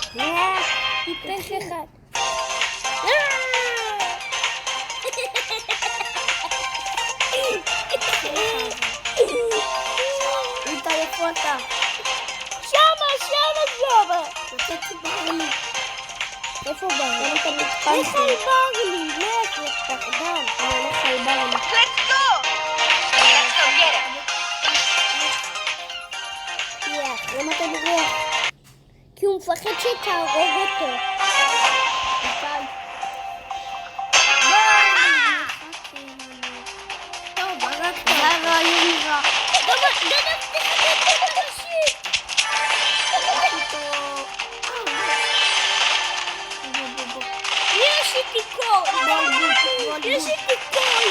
תתך אחד. איתה איפה אתה? שמה. יוצאתי ברלי. איפה ברלי? איך על ברלי? לך תחדם. הולך על ברלי. Let's go! Let's go get him! למה אתה בורח? כי הוא מפחד שתהרוג אותו. טוב, הרגת. זה הרעיון רע. יש איתי קול. יש איתי קול.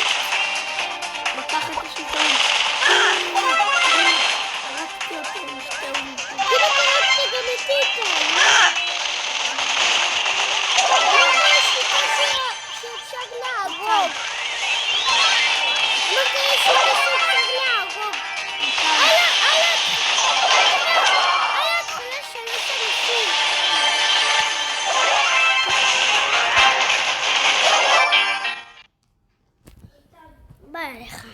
לקחת את השלטון. הרגתי אותו משתאום. כאילו הרגת גם את איתו. יש לי כזה שאפשר להרוג. לא יש לי כזה שאפשר להרוג. היה תחילה 3 אנשים. בא אליך.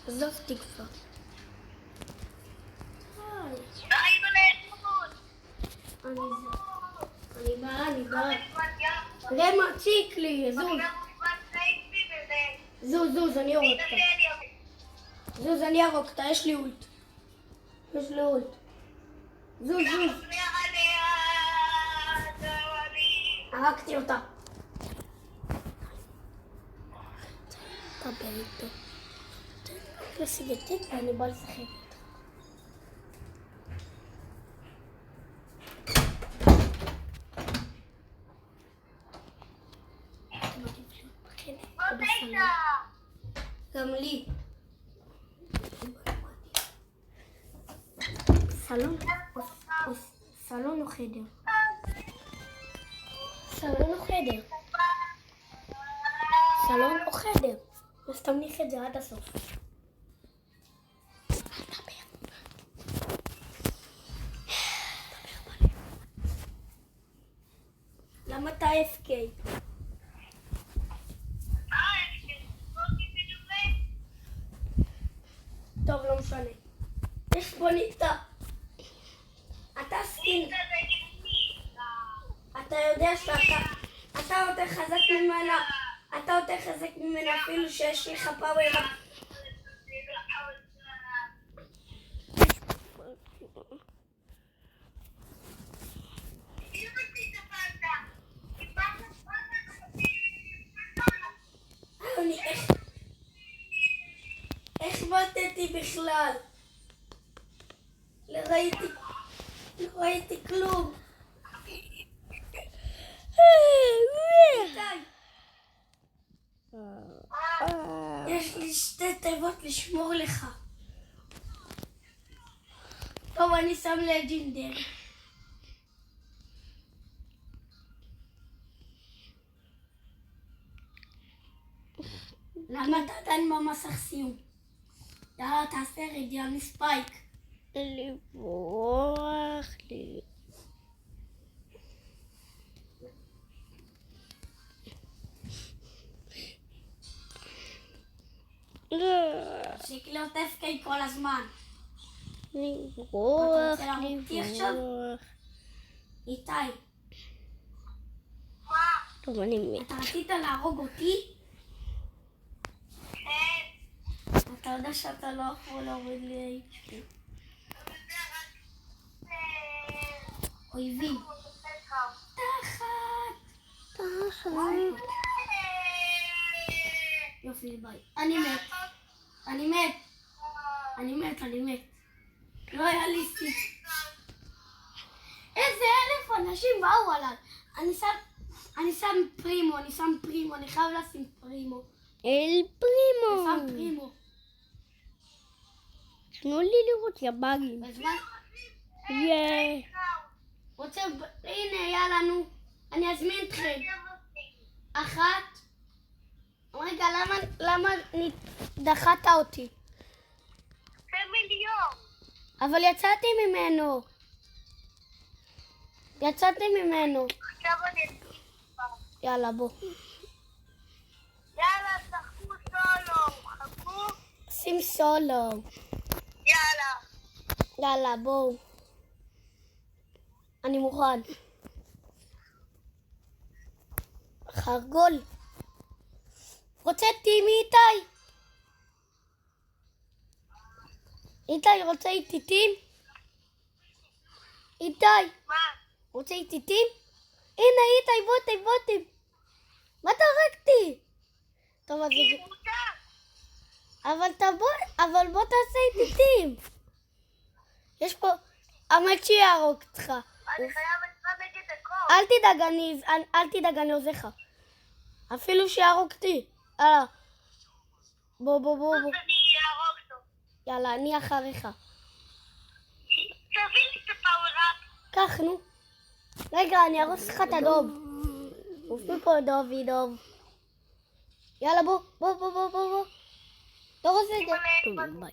עזוב תקווה. אני בא. זה מציק לי, זוז, אני ארוג אותה. זוז, אני ארוג אותה, יש לי אולט. זוז. הרגתי אותה. דבר איתו. להשיג את טק ואני בא לשחק איתו. גם לי. סלון או חדר? סלון או חדר? וסתם ניח את זה עד הסוף. למה אתה FK? טוב, לא משנה. יש בוניטה. אתה סקין. אתה יודע אתה יותר חזק ממנה. אתה יותר חזק ממנה אפילו שיש לך פאוור. איך באתי בכלל? לא ראיתי כלום. יש לי 2 תיבות לשמור לך. טוב, אני שם לג'ינדר. למה אתה עדיין במסך סיום? יאללה, תעשה רדיעה מספייק. לברוח לי. שקלות FK כל הזמן. לברוח. איתי. טוב, אני מת. אתה רצית להרוג אותי? אתה יודע שאתה לא יכול להוריד לי HP. אויבים. תחת. יופי, ביי. אני מת. לא היה לי סיט. איזה 1,000 אנשים באו עליי. אני שם פרימו, אני חייב לשים פרימו. אל פרימו. אני שם פרימו. תנו לי לראות יא באגים. בזמן? רוצה, הנה, יאללה, נו. אני אזמין אתכם. 1. רגע, למה דחת אותי? אבל יצאתי ממנו. יצאתי ממנו. עכשיו אני אתחיל. יאללה, בוא. יאללה, שחקו סולו. חכו. שים סולו. יאללה. יאללה, בואו. אני מוכן. חרגול. רוצה טים איתי? איתי, רוצה איתי טים? איתי, מה? רוצה איתי טים? הנה איתי, בוטים. מה אתה הרגתי? טוב, אז... היא מותר. אבל בוא תעשה איתי טים. יש פה... עמד שיהרוג אותך. אני חייב אצלך נגד הכל. אל תדאג, אני עוזר לך. אפילו שיהרוג אותי. יאללה. בוא. אני אהרוג אותו. יאללה, אני אחריך. תביא לי את הפאוור-אפ. קח, נו. רגע, אני ארוס לך את הדוב. עוף מפה, דוב. יאללה, בוא. תרוס את זה. ביי.